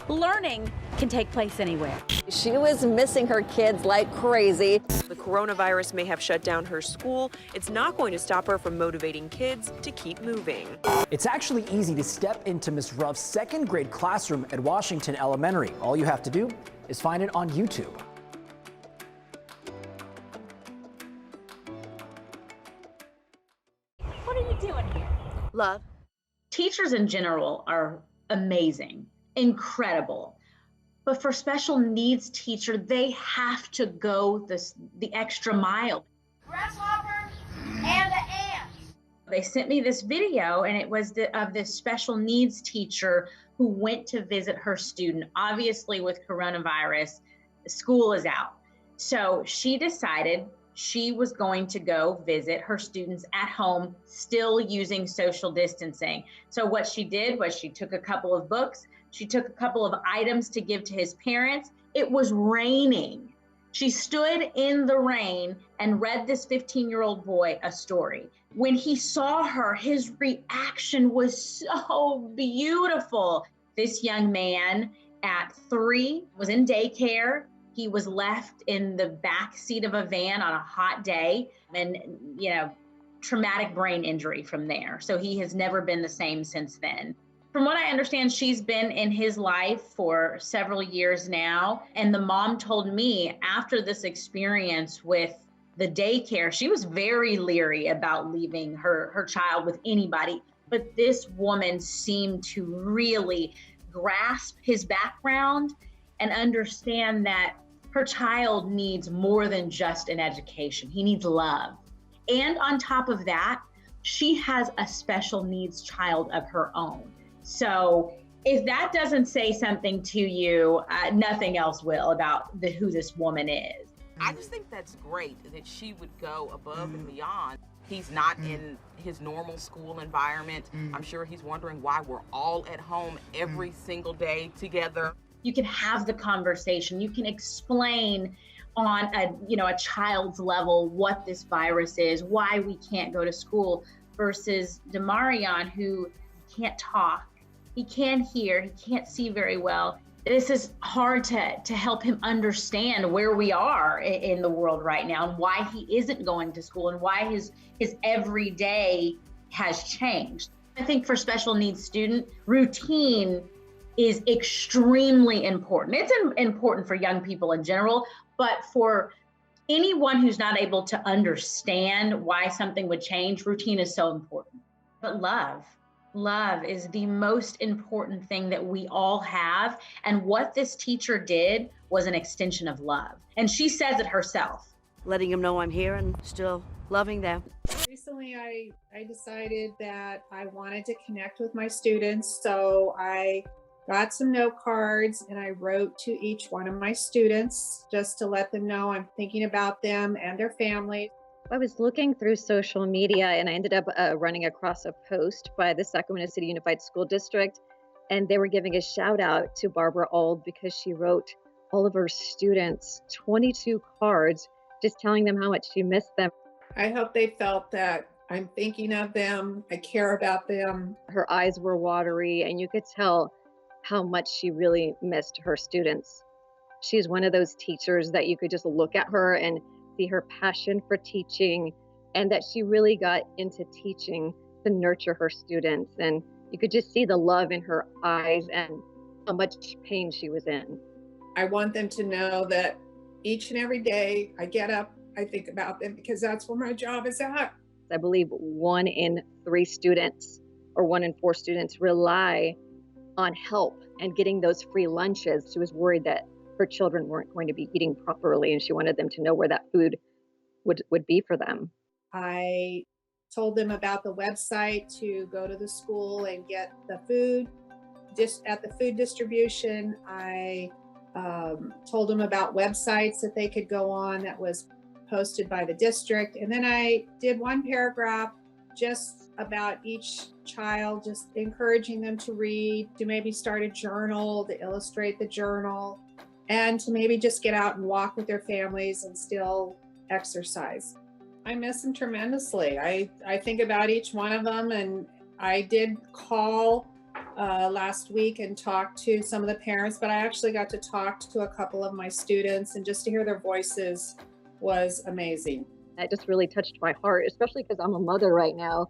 learning can take place anywhere. She was missing her kids like crazy. The coronavirus may have shut down her school. It's not going to stop her from motivating kids to keep moving. It's actually easy to step into Miss Ruff's second grade classroom at Washington Elementary. All you have to do is find it on YouTube. What are you doing here? Love. Teachers in general are amazing, incredible. But for special needs teacher, they have to go the extra mile. Grasshoppers and the ants. They sent me this video, and it was of this special needs teacher who went to visit her student. Obviously, with coronavirus, school is out. So she decided she was going to go visit her students at home, still using social distancing. So what she did was she took a couple of books, she took a couple of items to give to his parents. It was raining. She stood in the rain and read this 15-year-old boy a story. When he saw her, his reaction was so beautiful. This young man at 3 was in daycare. He was left in the back seat of a van on a hot day and, traumatic brain injury from there. So he has never been the same since then. From what I understand, she's been in his life for several years now. And the mom told me after this experience with the daycare, she was very leery about leaving her child with anybody. But this woman seemed to really grasp his background and understand that her child needs more than just an education. He needs love. And on top of that, she has a special needs child of her own. So if that doesn't say something to you, nothing else will about who this woman is. I just think that's great that she would go above and beyond. He's not in his normal school environment. I'm sure he's wondering why we're all at home every single day together. You can have the conversation. You can explain on a child's level what this virus is, why we can't go to school, versus Demarion, who can't talk. He can't hear, he can't see very well. This is hard to help him understand where we are in the world right now and why he isn't going to school and why his everyday has changed. I think for special needs student, routine is extremely important. It's important for young people in general, but for anyone who's not able to understand why something would change, routine is so important. But love is the most important thing that we all have. And what this teacher did was an extension of love. And she says it herself. Letting them know I'm here and still loving them. Recently, I decided that I wanted to connect with my students. So I got some note cards and I wrote to each one of my students just to let them know I'm thinking about them and their families. I was looking through social media and I ended up running across a post by the Sacramento City Unified School District, and they were giving a shout out to Barbara Auld because she wrote all of her students 22 cards just telling them how much she missed them. I hope they felt that I'm thinking of them, I care about them. Her eyes were watery and you could tell how much she really missed her students. She's one of those teachers that you could just look at her and see her passion for teaching, and that she really got into teaching to nurture her students. And you could just see the love in her eyes and how much pain she was in. I want them to know that each and every day I get up, I think about them because that's where my job is at. I believe 1 in 3 students or 1 in 4 students rely on help and getting those free lunches. She was worried that her children weren't going to be eating properly, and she wanted them to know where that food would be for them. I told them about the website to go to the school and get the food. Just at the food distribution, I told them about websites that they could go on that was posted by the district. And then I did one paragraph just about each child, just encouraging them to read, to maybe start a journal, to illustrate the journal, and to maybe just get out and walk with their families and still exercise. I miss them tremendously. I think about each one of them, and I did call last week and talked to some of the parents, but I actually got to talk to a couple of my students, and just to hear their voices was amazing. That just really touched my heart, especially because I'm a mother right now,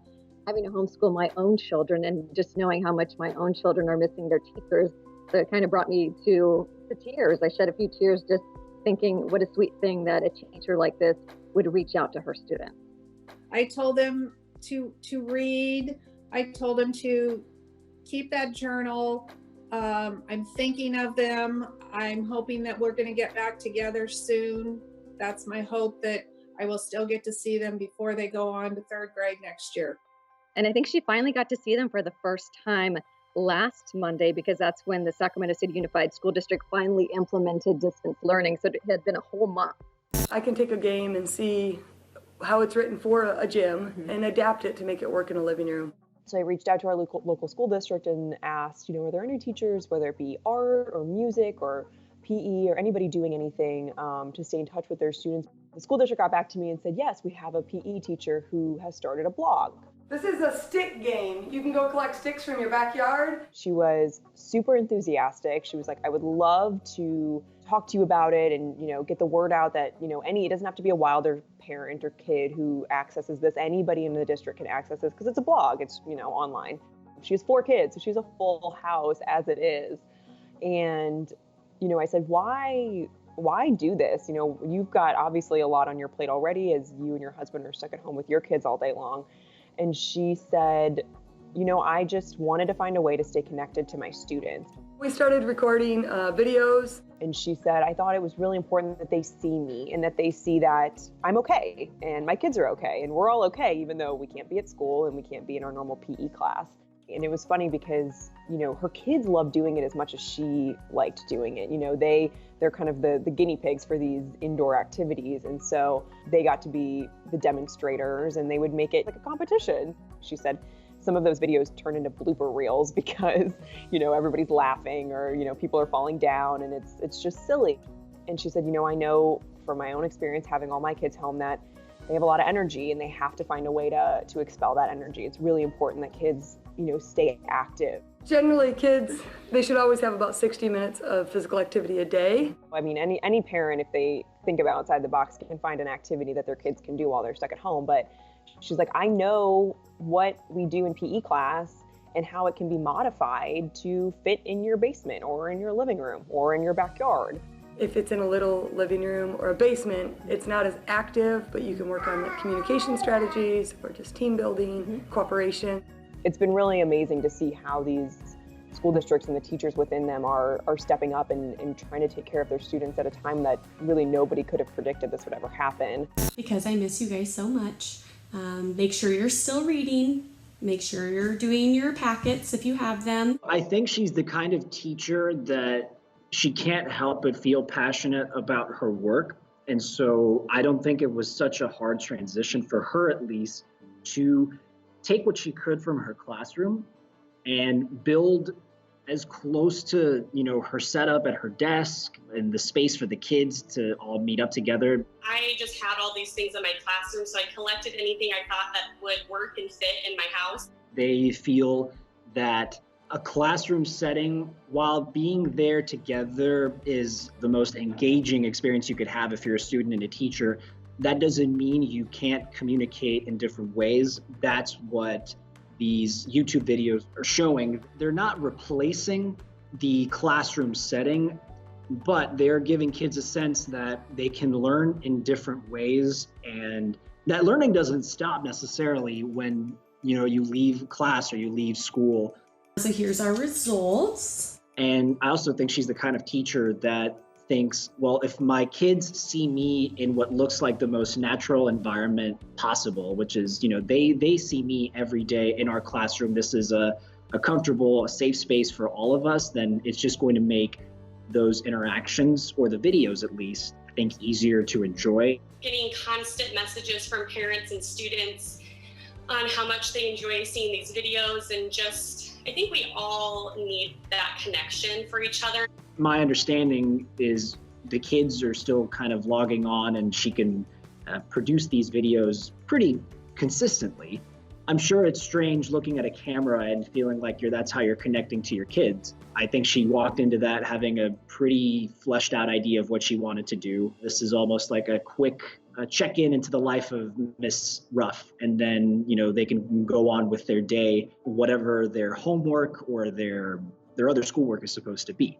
having to homeschool my own children and just knowing how much my own children are missing their teachers. So it kind of brought me to tears. I shed a few tears just thinking what a sweet thing that a teacher like this would reach out to her students. I told them to read. I told them to keep that journal. I'm thinking of them. I'm hoping that we're going to get back together soon. That's my hope, that I will still get to see them before they go on to third grade next year. And I think she finally got to see them for the first time last Monday, because that's when the Sacramento City Unified School District finally implemented distance learning. So it had been a whole month. I can take a game and see how it's written for a gym and adapt it to make it work in a living room. So I reached out to our local school district and asked, are there any teachers, whether it be art or music or PE or anybody doing anything to stay in touch with their students? The school district got back to me and said, yes, we have a PE teacher who has started a blog. This is a stick game. You can go collect sticks from your backyard. She was super enthusiastic. She was like, I would love to talk to you about it and, get the word out that, it doesn't have to be a Wilder parent or kid who accesses this. Anybody in the district can access this because it's a blog. It's, online. She has 4 kids, so she's a full house as it is. And, I said, why do this? You've got obviously a lot on your plate already as you and your husband are stuck at home with your kids all day long. And she said, I just wanted to find a way to stay connected to my students. We started recording videos. And she said, I thought it was really important that they see me and that they see that I'm okay and my kids are okay and we're all okay, even though we can't be at school and we can't be in our normal PE class. And it was funny because, her kids loved doing it as much as she liked doing it. They're kind of the guinea pigs for these indoor activities. And so they got to be the demonstrators and they would make it like a competition. She said some of those videos turn into blooper reels because, everybody's laughing or, people are falling down and it's just silly. And she said, I know from my own experience having all my kids home that they have a lot of energy and they have to find a way to expel that energy. It's really important that kids, stay active. Generally, kids, they should always have about 60 minutes of physical activity a day. I mean, any parent, if they think about outside the box, can find an activity that their kids can do while they're stuck at home. But she's like, I know what we do in PE class and how it can be modified to fit in your basement or in your living room or in your backyard. If it's in a little living room or a basement, it's not as active, but you can work on communication strategies or just team building, cooperation. It's been really amazing to see how these school districts and the teachers within them are stepping up and trying to take care of their students at a time that really nobody could have predicted this would ever happen. Because I miss you guys so much. Make sure you're still reading. Make sure you're doing your packets if you have them. I think she's the kind of teacher that she can't help but feel passionate about her work. And so I don't think it was such a hard transition for her, at least, to take what she could from her classroom and build as close to, her setup at her desk and the space for the kids to all meet up together. I just had all these things in my classroom, so I collected anything I thought that would work and fit in my house. They feel that a classroom setting, while being there together is the most engaging experience you could have if you're a student and a teacher, that doesn't mean you can't communicate in different ways. That's what these YouTube videos are showing. They're not replacing the classroom setting, but they're giving kids a sense that they can learn in different ways. And that learning doesn't stop necessarily when, you leave class or you leave school. So here's our results. And I also think she's the kind of teacher that thinks, well, if my kids see me in what looks like the most natural environment possible, which is, they see me every day in our classroom, this is a comfortable, a safe space for all of us, then it's just going to make those interactions, or the videos at least, I think easier to enjoy. Getting constant messages from parents and students on how much they enjoy seeing these videos, and just, I think we all need that connection for each other. My understanding is the kids are still kind of logging on and she can produce these videos pretty consistently. I'm sure it's strange looking at a camera and feeling like that's how you're connecting to your kids. I think she walked into that having a pretty fleshed out idea of what she wanted to do. This is almost like a quick check-in into the life of Miss Ruff, and then they can go on with their day, whatever their homework or their other schoolwork is supposed to be.